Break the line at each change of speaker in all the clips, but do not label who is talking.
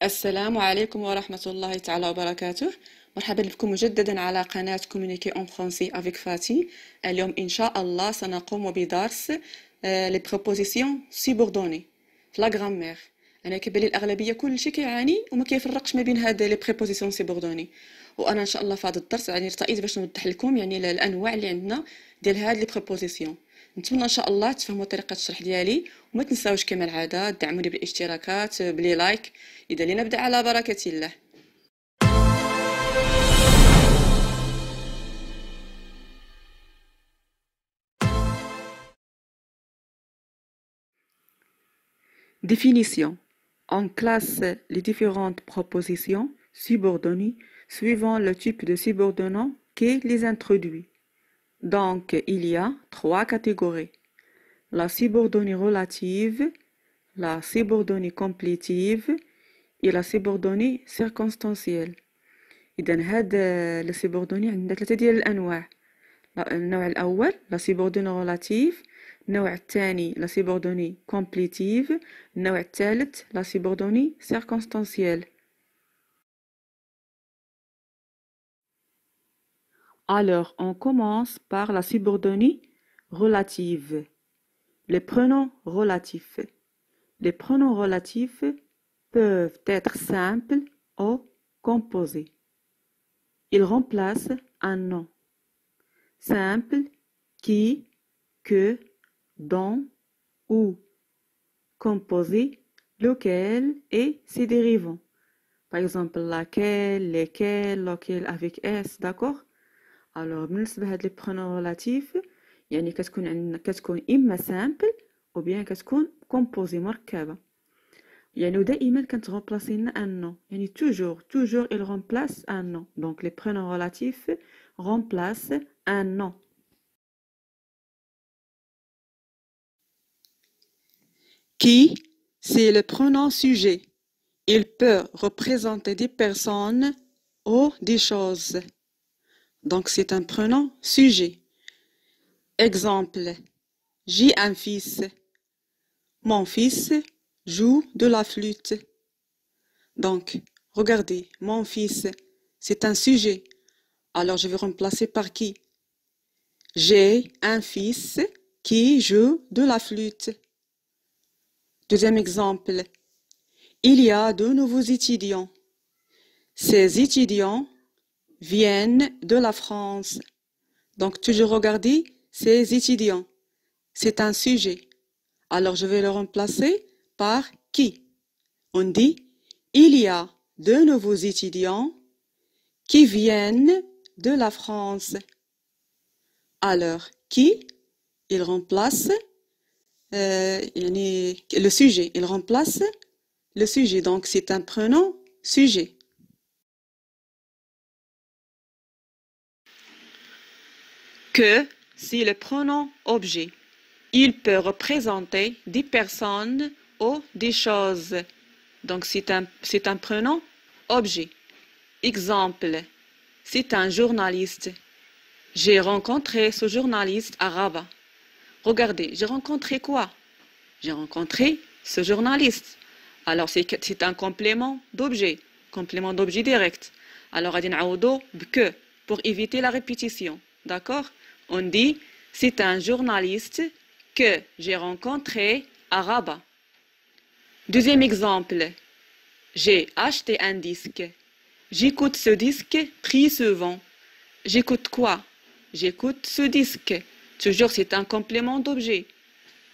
السلام عليكم ورحمة الله تعالى وبركاته. مرحبا بكم مجددا على قناة كومونيكي اون فرونسي افيك فاتي. اليوم إن شاء الله سنقوم بدرس لي بروبوزيسيون سيبوردوني في لا غرامير. أنا كيبان لي الأغلبية كلشي كيعاني وما كيفرقش ما بين هاد لي بريبوزيسيون سيبوردوني، وأنا إن شاء الله في هذا الدرس يعني ارتئيت باش نوضح لكم يعني الأنواع اللي عندنا ديال هاد لي بريبوزيسيون. نتمنى ان شاء الله تفهموا طريقه الشرح ديالي، وما تنساوش كما العاده دعموني بالاشتراكات بلي لايك. اذا لنبدا على بركه الله. Définition. On classe les différentes propositions subordonnées suivant le type de subordonnant qui les introduit. Donc, il y a trois catégories: la subordonnée relative, la subordonnée complétive et la subordonnée circonstancielle. إذا هاد السيبوردوني عندنا ثلاثة ديال الأنواع. النوع الأول لا سيبوردوني غولاتيف، النوع الثاني لا سيبوردوني كومبليتيف، النوع الثالث لا سيبوردوني سيركونستانسيال. Alors, on commence par la subordonnée relative. Les pronoms relatifs. Les pronoms relatifs peuvent être simples ou composés. Ils remplacent un nom. Simple, qui, que, dont, où. Composé, lequel et ses dérivants. Par exemple, laquelle, lesquels, lequel avec S, d'accord? Alors, بالنسبة لهاد لي برونون relatifs يعني كتكون إما simple أو bien كتكون composée مركبة. يعني دائما كنتغومبلاسي لنا un nom. يعني toujours il remplace un nom. Donc les pronoms relatifs remplacent un nom. Qui, c'est le pronom sujet. Il peut représenter des personnes ou des choses. Donc c'est un pronom sujet. Exemple, j'ai un fils. Mon fils joue de la flûte. Donc, regardez, mon fils, c'est un sujet. Alors je vais remplacer par qui? J'ai un fils qui joue de la flûte. Deuxième exemple, il y a de nouveaux étudiants. Ces étudiants viennent de la France. Donc toujours regardez, ces étudiants, c'est un sujet. Alors je vais le remplacer par qui? On dit, il y a de nouveaux étudiants qui viennent de la France. Alors, qui? Il remplace le sujet. Il remplace le sujet. Donc, c'est un pronom sujet. Que, c'est le pronom objet. Il peut représenter des personnes ou des choses. Donc, c'est un pronom objet. Exemple, c'est un journaliste. J'ai rencontré ce journaliste à Rabat. Regardez, j'ai rencontré quoi? J'ai rencontré ce journaliste. Alors, c'est un complément d'objet direct. Alors, غادي نعوضو بque pour éviter la répétition. D'accord? On dit, c'est un journaliste que j'ai rencontré à Rabat. Deuxième exemple, j'ai acheté un disque. J'écoute ce disque très souvent. J'écoute quoi? J'écoute ce disque. Toujours, c'est un complément d'objet.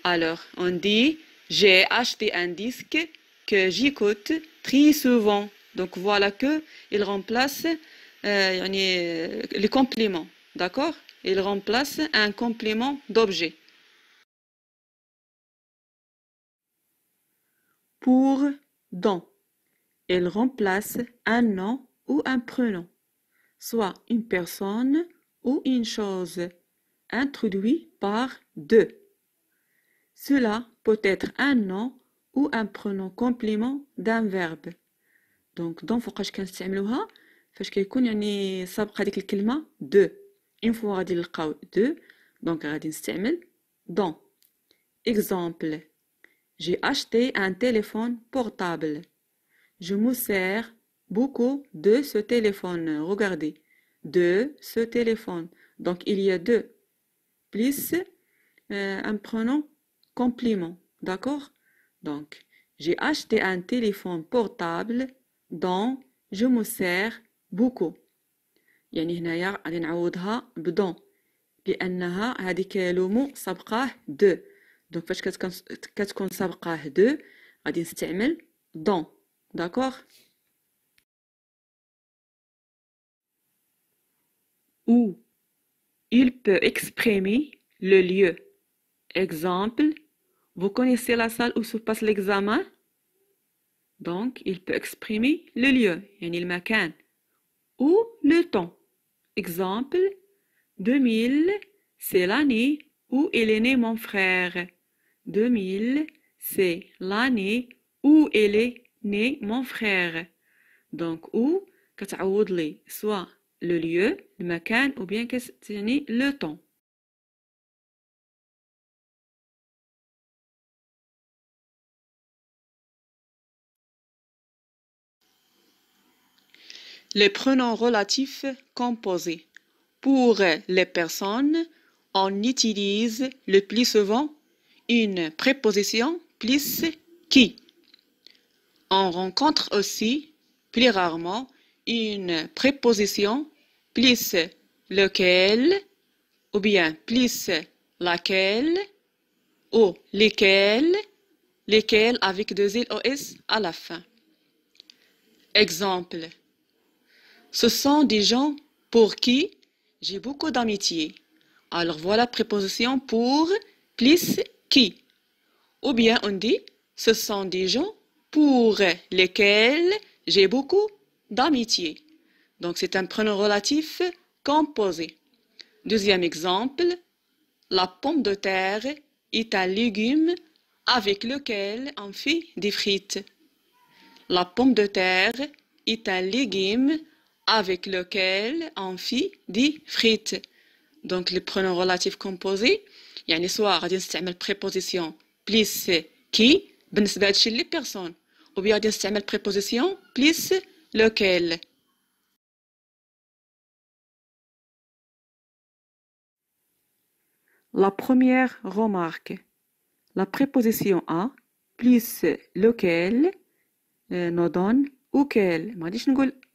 Alors, on dit, j'ai acheté un disque que j'écoute très souvent. Donc, voilà que il remplace les compléments. D'accord? Il remplace un complément d'objet. Pour, dans. Il remplace un nom ou un prénom, soit une personne ou une chose, introduit par de. Cela peut être un nom ou un prénom complément d'un verbe. Donc dans فوقاش كنستعملوها فاش كيكون يعني سابقه هذيك الكلمه de. une fois غادي نلقاو de donc غادي نستعمل dans. Exemple, j'ai acheté un téléphone portable. je me sers beaucoup de ce téléphone. Regardez, de ce téléphone. Donc, il y a deux, plus un pronom complément. D'accord? Donc, j'ai acheté un téléphone portable dont je me sers beaucoup. يعني هنايا غادي نعوضها بدون لأنها هذه كلمة سبقاه دو. دونك فاش كتكون سبقاه دو غادي نستعمل دون. داكوغ؟ Où il peut exprimer le lieu. Exemple, vous connaissez la salle où se passe l'examen? Donc, il peut exprimer le lieu, يعني المكان. Ou le temps. Exemple, 2000, c'est l'année où il est né mon frère. 2000, c'est l'année où il est né mon frère. Donc, où كتعوض لي soit le lieu, المكان, ou bien كتعني le temps. Les pronoms relatifs composés. Pour les personnes, on utilise le plus souvent une préposition plus qui. On rencontre aussi plus rarement une préposition plus lequel ou bien plus laquelle ou lesquels, lesquels avec deux LOS à la fin. Exemple. Ce sont des gens pour qui j'ai beaucoup d'amitié. Alors voilà préposition pour plus qui. Ou bien on dit ce sont des gens pour lesquels j'ai beaucoup d'amitié. Donc c'est un prénom relatif composé. Deuxième exemple, la pomme de terre est un légume avec lequel on fait des frites. La pomme de terre est un légume avec lequel on fait des frites. Donc, le pronom relatif composé, يعني soit غادي نستعمل préposition plus qui بالنسبة لهادشي les personnes, ou bien غادي نستعمل préposition plus lequel. La première remarque. La préposition à plus lequel nous donne auquel. ما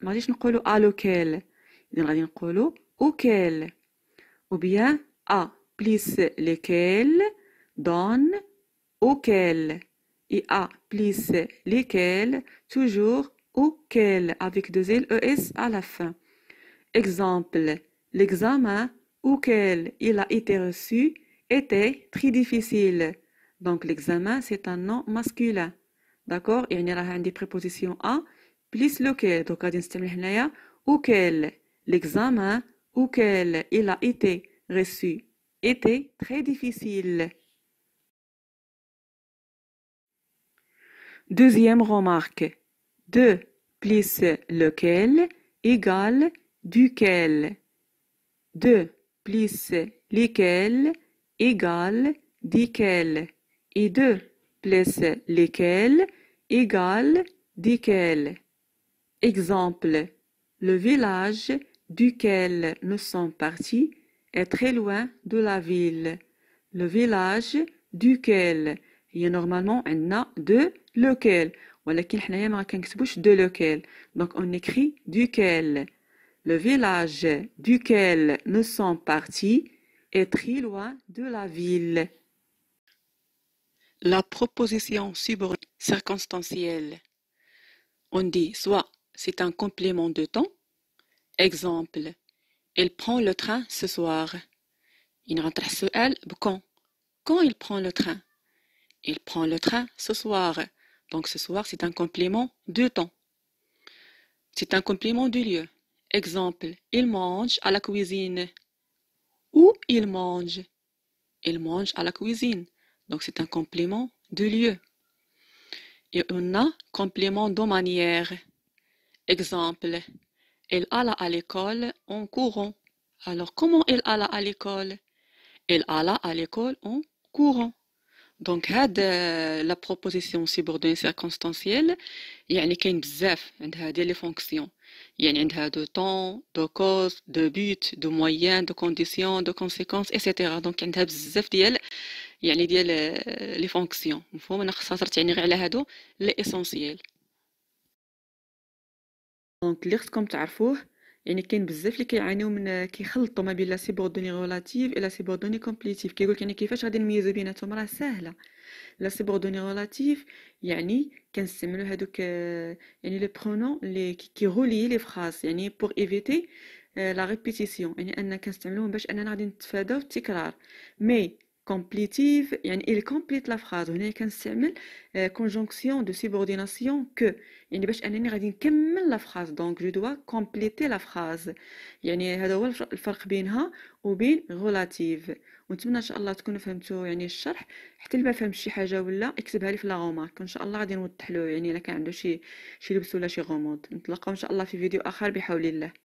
غاديش نقولوا à lequel. إذن غادي نقولوا auquel. Ou bien à plus lesquels donne auquel. Et à plus lesquels toujours auquel avec deux LES à la fin. Exemple, l'examen auquel il a été reçu était très difficile. Donc l'examen c'est un nom masculin. D'accord? يعني راه عندي préposition à plus lequel. Donc غادي نستعمل هنايا auquel. L'examen auquel il a été reçu était très difficile. Deuxième remarque. De plus lequel égale duquel. De plus lesquels égale desquels. Et de plus lesquels égale desquels. Exemple, le village duquel nous sommes partis est très loin de la ville. Le village duquel هي normalement عندنا de lequel ولكن حنايا ما كنكتبوش de lequel. Donc on écrit duquel. Le village duquel nous sommes partis est très loin de la ville. La proposition subordonnée circonstancielle. On dit soit c'est un complément de temps. Exemple, il prend le train ce soir. Il rentre السؤال بكون. Quand il prend le train? Il prend le train ce soir. Donc ce soir, c'est un complément de temps. C'est un complément de lieu. Exemple, il mange à la cuisine. Où il mange? Il mange à la cuisine. Donc c'est un complément de lieu. Et on a complément de manière. Exemple, elle alla à l'école en courant. Alors comment elle alla à l'école? Elle alla à l'école en courant. دونك هاد لا بروبوزيسيون سيبوردوني سيركونستانسييل يعني كاين بزاف عندها ديال لي فونكسيون، يعني عندها دو طون، دو كوز، دو بوت، دو موين، دو كونديسيون، دو كونسيكونس ايتترا. دونك عندها بزاف ديال يعني ديال لي فونكسيون. مفهوم؟ انا اختصرت يعني غير على هادو لي اسونسييل. دونك اللي خصكم تعرفوه يعني كاين بزاف اللي كيعانيو من كيخلطوا ما بين لا سيبوردوني ريلاتيف الا سيبوردوني كومبليتيف. كيقولك يعني كيفاش غادي نميزو بيناتهم؟ راه ساهله. لا سيبوردوني ريلاتيف يعني كنستعملو هادوك يعني لي برونون اللي كيغولي لي فراز يعني بور ايفيتي لا ريبيتيسيون، يعني اننا كنستعملوهم باش اننا غادي نتفاداو التكرار. مي كومبليتيف يعني il complète la phrase. هنا كنستعمل conjonction de subordination que، يعني باش انني غادي نكمل لا فراز. دونك جو دوا كومبليتي لا فراز. يعني هذا هو الفرق بينها وبين relative. ونتمنى ان شاء الله تكونوا فهمتوا يعني الشرح. حتى اللي ما فهمش شي حاجه ولا اكتبها لي في لا رومارك، وان شاء الله غادي نوضح له يعني الا كان عنده شي لبس ولا شي غموض. نتلاقاو ان شاء الله في فيديو اخر بحول الله.